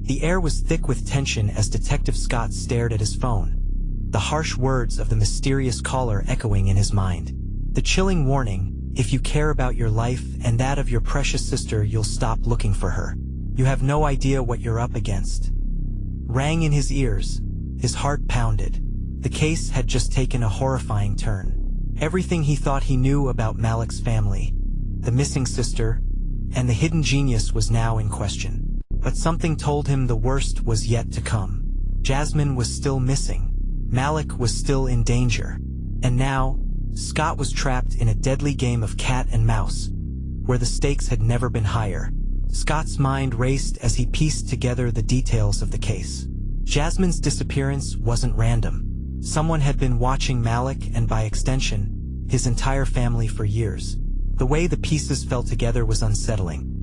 The air was thick with tension as Detective Scott stared at his phone, the harsh words of the mysterious caller echoing in his mind. The chilling warning, if you care about your life and that of your precious sister, you'll stop looking for her. You have no idea what you're up against. Rang in his ears. His heart pounded. The case had just taken a horrifying turn. Everything he thought he knew about Malik's family, the missing sister, and the hidden genius was now in question. But something told him the worst was yet to come. Jasmine was still missing. Malik was still in danger. And now, Scott was trapped in a deadly game of cat and mouse, where the stakes had never been higher. Scott's mind raced as he pieced together the details of the case. Jasmine's disappearance wasn't random. Someone had been watching Malik and, by extension, his entire family for years. The way the pieces fell together was unsettling.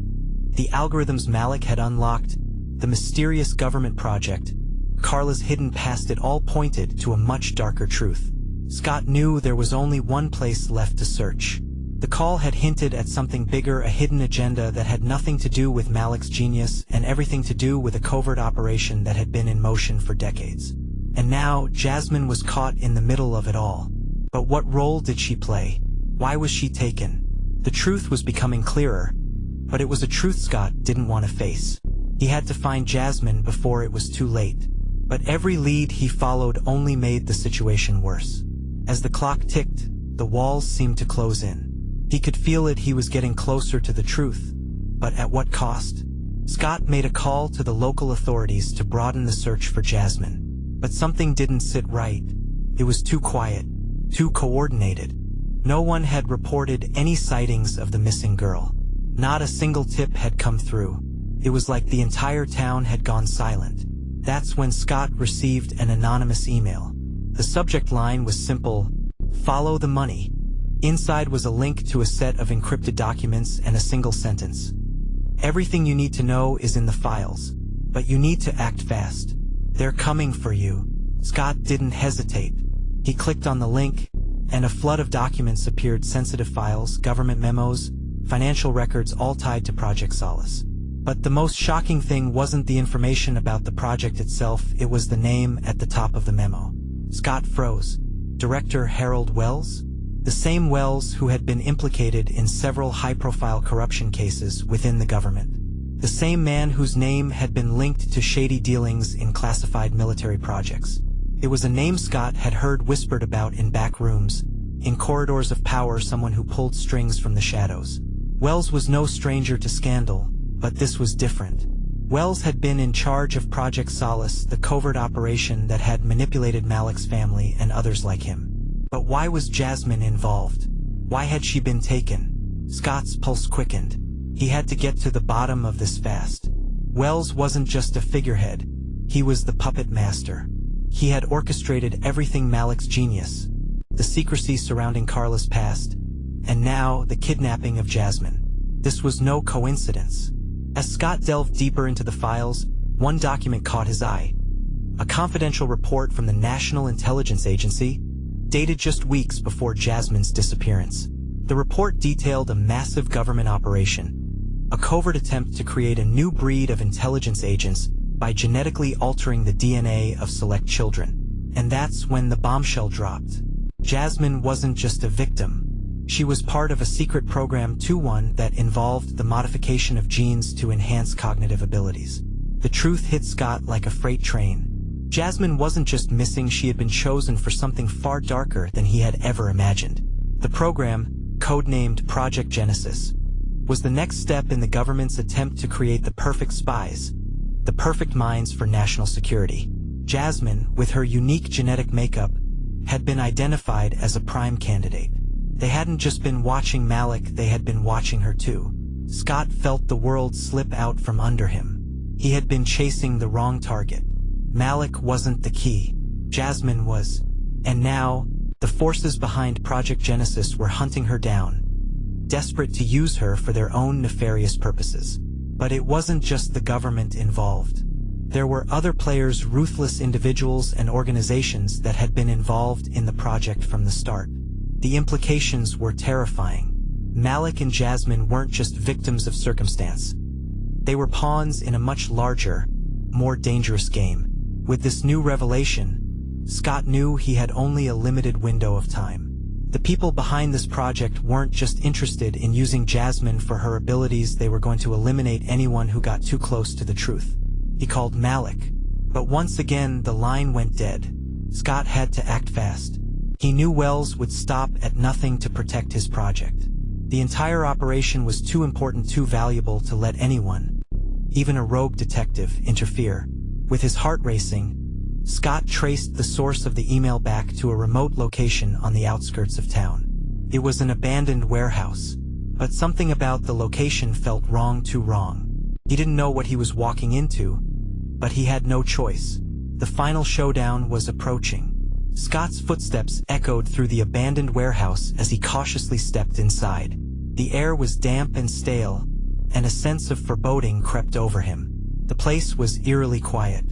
The algorithms Malik had unlocked, the mysterious government project, Carla's hidden past, it all pointed to a much darker truth. Scott knew there was only one place left to search. The call had hinted at something bigger, a hidden agenda that had nothing to do with Malik's genius and everything to do with a covert operation that had been in motion for decades. And now, Jasmine was caught in the middle of it all. But what role did she play? Why was she taken? The truth was becoming clearer, but it was a truth Scott didn't want to face. He had to find Jasmine before it was too late. But every lead he followed only made the situation worse. As the clock ticked, the walls seemed to close in. He could feel it. He was getting closer to the truth. But at what cost? Scott made a call to the local authorities to broaden the search for Jasmine. But something didn't sit right. It was too quiet, too coordinated. No one had reported any sightings of the missing girl. Not a single tip had come through. It was like the entire town had gone silent. That's when Scott received an anonymous email. The subject line was simple: follow the money. Inside was a link to a set of encrypted documents and a single sentence. Everything you need to know is in the files, but you need to act fast. They're coming for you. Scott didn't hesitate. He clicked on the link, and a flood of documents appeared: sensitive files, government memos, financial records, all tied to Project Solace. But the most shocking thing wasn't the information about the project itself, it was the name at the top of the memo. Scott froze. Director Harold Wells? The same Wells who had been implicated in several high-profile corruption cases within the government. The same man whose name had been linked to shady dealings in classified military projects. It was a name Scott had heard whispered about in back rooms, in corridors of power, someone who pulled strings from the shadows. Wells was no stranger to scandal, but this was different. Wells had been in charge of Project Solace, the covert operation that had manipulated Malik's family and others like him. But why was Jasmine involved? Why had she been taken? Scott's pulse quickened. He had to get to the bottom of this fast. Wells wasn't just a figurehead. He was the puppet master. He had orchestrated everything: Malik's genius, the secrecy surrounding Carla's past, and now the kidnapping of Jasmine. This was no coincidence. As Scott delved deeper into the files, one document caught his eye. A confidential report from the National Intelligence Agency, dated just weeks before Jasmine's disappearance. The report detailed a massive government operation, a covert attempt to create a new breed of intelligence agents by genetically altering the DNA of select children. And that's when the bombshell dropped. Jasmine wasn't just a victim. She was part of a secret program too, one that involved the modification of genes to enhance cognitive abilities. The truth hit Scott like a freight train. Jasmine wasn't just missing, she had been chosen for something far darker than he had ever imagined. The program, codenamed Project Genesis, was the next step in the government's attempt to create the perfect spies, the perfect minds for national security. Jasmine, with her unique genetic makeup, had been identified as a prime candidate. They hadn't just been watching Malik, they had been watching her too. Scott felt the world slip out from under him. He had been chasing the wrong target. Malik wasn't the key. Jasmine was. And now, the forces behind Project Genesis were hunting her down, desperate to use her for their own nefarious purposes. But it wasn't just the government involved. There were other players, ruthless individuals and organizations that had been involved in the project from the start. The implications were terrifying. Malik and Jasmine weren't just victims of circumstance. They were pawns in a much larger, more dangerous game. With this new revelation, Scott knew he had only a limited window of time. The people behind this project weren't just interested in using Jasmine for her abilities, they were going to eliminate anyone who got too close to the truth. He called Malik. But once again, the line went dead. Scott had to act fast. He knew Wells would stop at nothing to protect his project. The entire operation was too important, too valuable to let anyone, even a rogue detective, interfere. With his heart racing, Scott traced the source of the email back to a remote location on the outskirts of town. It was an abandoned warehouse, but something about the location felt wrong, too wrong. He didn't know what he was walking into, but he had no choice. The final showdown was approaching. Scott's footsteps echoed through the abandoned warehouse as he cautiously stepped inside. The air was damp and stale, and a sense of foreboding crept over him. The place was eerily quiet.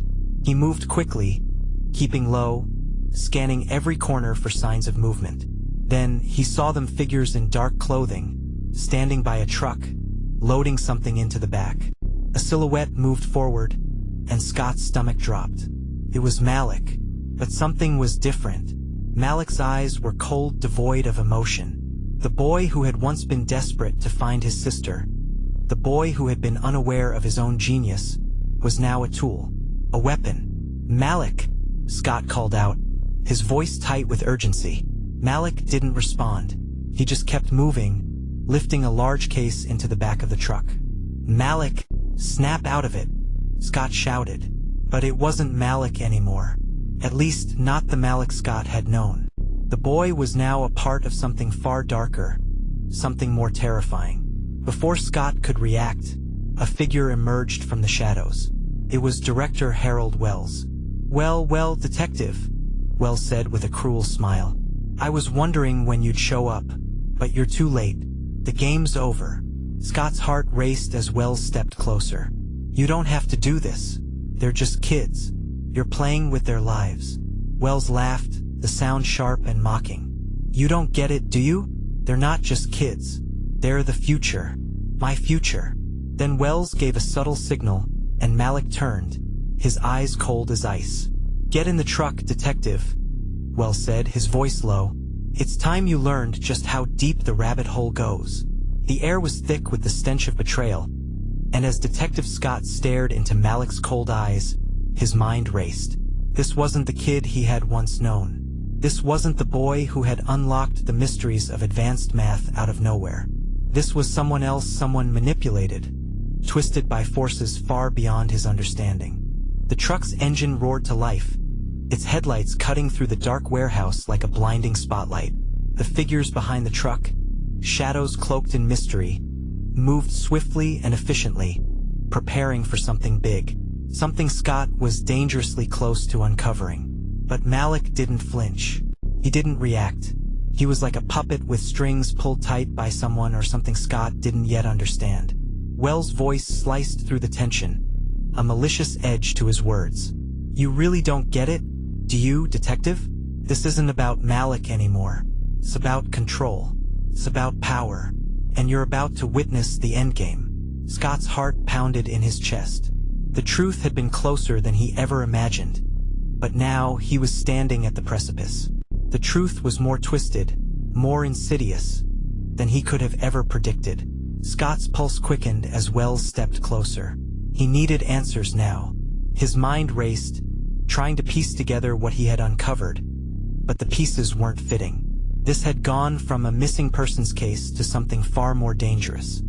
He moved quickly, keeping low, scanning every corner for signs of movement. Then he saw them, figures in dark clothing, standing by a truck, loading something into the back. A silhouette moved forward, and Scott's stomach dropped. It was Malik, but something was different. Malik's eyes were cold, devoid of emotion. The boy who had once been desperate to find his sister, the boy who had been unaware of his own genius, was now a tool, a weapon. "Malik," Scott called out, his voice tight with urgency. Malik didn't respond. He just kept moving, lifting a large case into the back of the truck. "Malik, snap out of it," Scott shouted. But it wasn't Malik anymore. At least not the Malik Scott had known. The boy was now a part of something far darker, something more terrifying. Before Scott could react, a figure emerged from the shadows. It was Director Harold Wells. Well, Detective," Wells said with a cruel smile. "I was wondering when you'd show up, but you're too late. The game's over." Scott's heart raced as Wells stepped closer. "You don't have to do this. They're just kids. You're playing with their lives." Wells laughed, the sound sharp and mocking. "You don't get it, do you? They're not just kids. They're the future. My future." Then Wells gave a subtle signal, and Malik turned, his eyes cold as ice. "Get in the truck, Detective," Wells said, his voice low. "It's time you learned just how deep the rabbit hole goes." The air was thick with the stench of betrayal, and as Detective Scott stared into Malik's cold eyes, his mind raced. This wasn't the kid he had once known. This wasn't the boy who had unlocked the mysteries of advanced math out of nowhere. This was someone else, someone manipulated, twisted by forces far beyond his understanding. The truck's engine roared to life, its headlights cutting through the dark warehouse like a blinding spotlight. The figures behind the truck, shadows cloaked in mystery, moved swiftly and efficiently, preparing for something big. Something Scott was dangerously close to uncovering. But Malik didn't flinch. He didn't react. He was like a puppet with strings pulled tight by someone or something Scott didn't yet understand. Wells' voice sliced through the tension, a malicious edge to his words. "You really don't get it, do you, Detective? This isn't about Malik anymore. It's about control. It's about power. And you're about to witness the endgame." Scott's heart pounded in his chest. The truth had been closer than he ever imagined, but now he was standing at the precipice. The truth was more twisted, more insidious than he could have ever predicted. Scott's pulse quickened as Wells stepped closer. He needed answers now. His mind raced, trying to piece together what he had uncovered, but the pieces weren't fitting. This had gone from a missing persons case to something far more dangerous.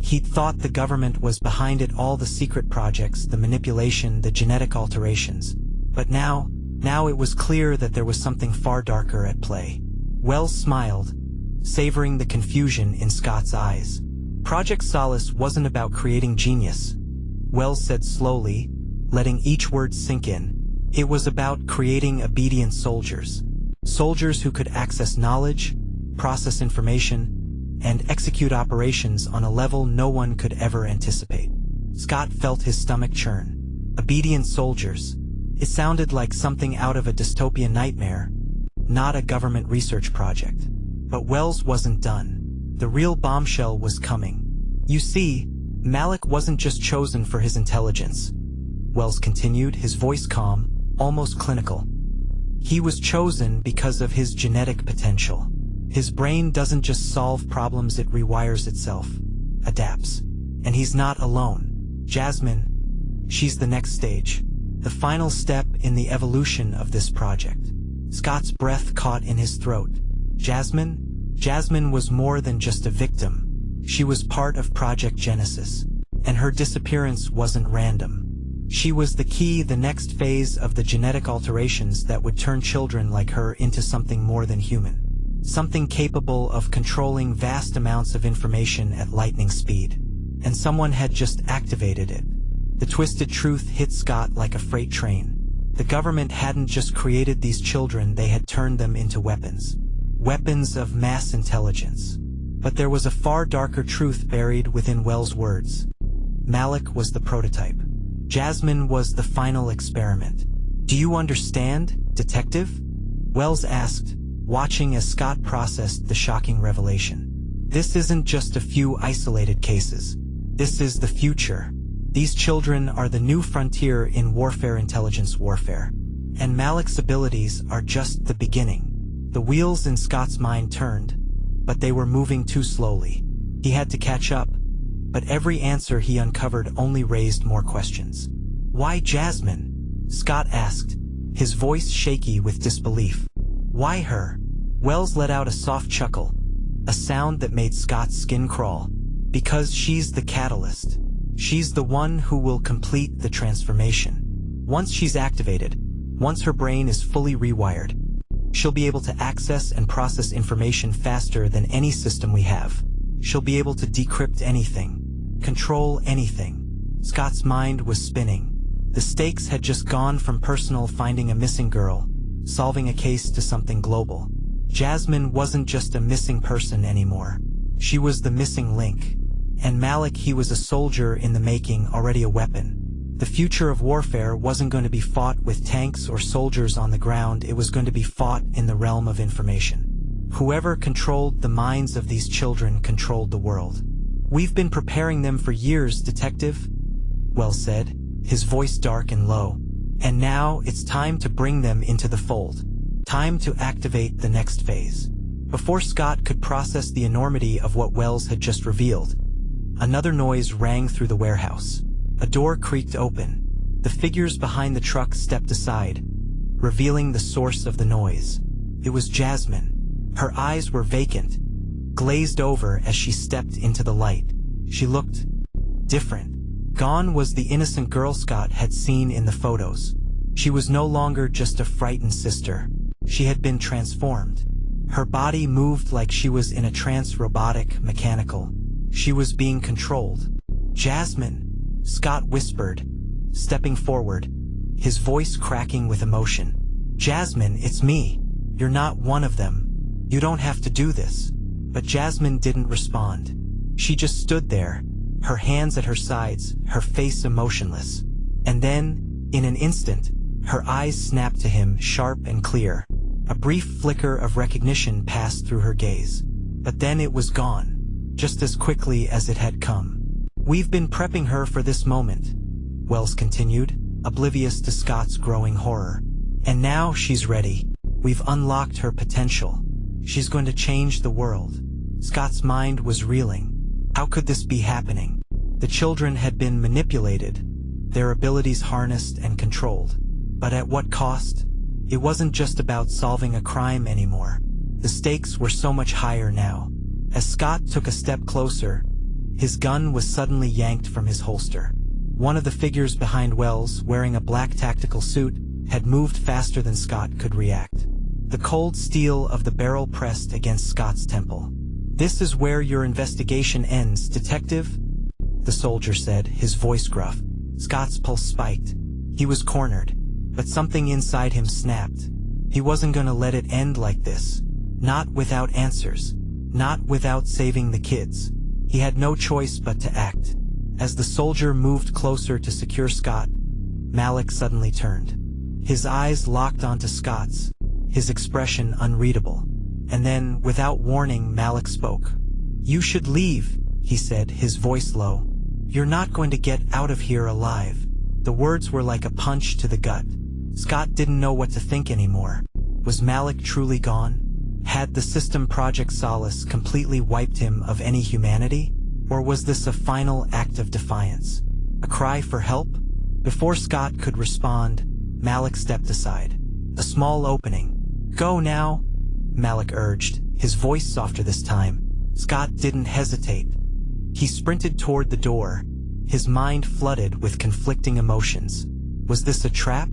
He'd thought the government was behind it all, the secret projects, the manipulation, the genetic alterations. But now it was clear that there was something far darker at play. Wells smiled, savoring the confusion in Scott's eyes. Project Solace wasn't about creating genius, Wells said slowly, letting each word sink in. It was about creating obedient soldiers. Soldiers who could access knowledge, process information, and execute operations on a level no one could ever anticipate. Scott felt his stomach churn. Obedient soldiers. It sounded like something out of a dystopian nightmare, not a government research project. But Wells wasn't done. The real bombshell was coming. You see, Malik wasn't just chosen for his intelligence. Wells continued, his voice calm, almost clinical. He was chosen because of his genetic potential. His brain doesn't just solve problems, it rewires itself, adapts. And he's not alone. Jasmine, she's the next stage, the final step in the evolution of this project. Scott's breath caught in his throat. Jasmine was more than just a victim. She was part of Project Genesis, and her disappearance wasn't random. She was the key, the next phase of the genetic alterations that would turn children like her into something more than human. Something capable of controlling vast amounts of information at lightning speed. And someone had just activated it. The twisted truth hit Scott like a freight train. The government hadn't just created these children, they had turned them into weapons. Weapons of mass intelligence. But there was a far darker truth buried within Wells' words. Malik was the prototype. Jasmine was the final experiment. "Do you understand, detective?" Wells asked, watching as Scott processed the shocking revelation. "This isn't just a few isolated cases. This is the future. These children are the new frontier in warfare, intelligence warfare. And Malik's abilities are just the beginning." The wheels in Scott's mind turned, but they were moving too slowly. He had to catch up, but every answer he uncovered only raised more questions. "Why Jasmine?" Scott asked, his voice shaky with disbelief. "Why her?" Wells let out a soft chuckle, a sound that made Scott's skin crawl. "Because she's the catalyst. She's the one who will complete the transformation. Once she's activated, once her brain is fully rewired, she'll be able to access and process information faster than any system we have. She'll be able to decrypt anything, control anything." Scott's mind was spinning. The stakes had just gone from personal, finding a missing girl, solving a case, to something global. Jasmine wasn't just a missing person anymore. She was the missing link. And Malik, he was a soldier in the making, already a weapon. The future of warfare wasn't going to be fought with tanks or soldiers on the ground, it was going to be fought in the realm of information. Whoever controlled the minds of these children controlled the world. "We've been preparing them for years, detective," Wells said, his voice dark and low. "And now it's time to bring them into the fold. Time to activate the next phase." Before Scott could process the enormity of what Wells had just revealed, another noise rang through the warehouse. A door creaked open. The figures behind the truck stepped aside, revealing the source of the noise. It was Jasmine. Her eyes were vacant, glazed over as she stepped into the light. She looked different. Gone was the innocent girl Scott had seen in the photos. She was no longer just a frightened sister. She had been transformed. Her body moved like she was in a trance, robotic, mechanical. She was being controlled. "Jasmine," Scott whispered, stepping forward, his voice cracking with emotion. "Jasmine, it's me. You're not one of them. You don't have to do this." But Jasmine didn't respond. She just stood there, her hands at her sides, her face emotionless. And then, in an instant, her eyes snapped to him, sharp and clear. A brief flicker of recognition passed through her gaze. But then it was gone, just as quickly as it had come. "We've been prepping her for this moment," Wells continued, oblivious to Scott's growing horror. "And now she's ready. We've unlocked her potential. She's going to change the world." Scott's mind was reeling. How could this be happening? The children had been manipulated, their abilities harnessed and controlled. But at what cost? It wasn't just about solving a crime anymore. The stakes were so much higher now. As Scott took a step closer, his gun was suddenly yanked from his holster. One of the figures behind Wells, wearing a black tactical suit, had moved faster than Scott could react. The cold steel of the barrel pressed against Scott's temple. "This is where your investigation ends, detective," the soldier said, his voice gruff. Scott's pulse spiked. He was cornered, but something inside him snapped. He wasn't going to let it end like this. Not without answers. Not without saving the kids. He had no choice but to act. As the soldier moved closer to secure Scott, Malik suddenly turned. His eyes locked onto Scott's, his expression unreadable. And then, without warning, Malik spoke. "You should leave," he said, his voice low. "You're not going to get out of here alive." The words were like a punch to the gut. Scott didn't know what to think anymore. Was Malik truly gone? Had the system Project Solace completely wiped him of any humanity? Or was this a final act of defiance? A cry for help? Before Scott could respond, Malik stepped aside. A small opening. "Go now," Malik urged, his voice softer this time. Scott didn't hesitate. He sprinted toward the door, his mind flooded with conflicting emotions. Was this a trap?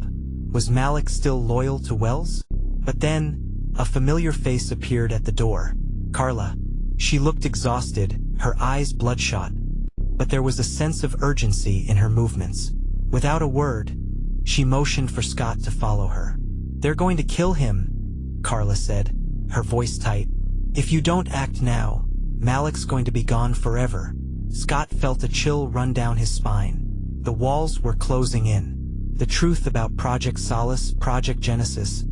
Was Malik still loyal to Wells? But then, a familiar face appeared at the door. Carla. She looked exhausted, her eyes bloodshot. But there was a sense of urgency in her movements. Without a word, she motioned for Scott to follow her. "They're going to kill him," Carla said, her voice tight. "If you don't act now, Malik's going to be gone forever." Scott felt a chill run down his spine. The walls were closing in. The truth about Project Solace, Project Genesis,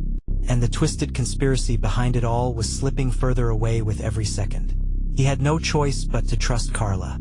and the twisted conspiracy behind it all was slipping further away with every second. He had no choice but to trust Carla.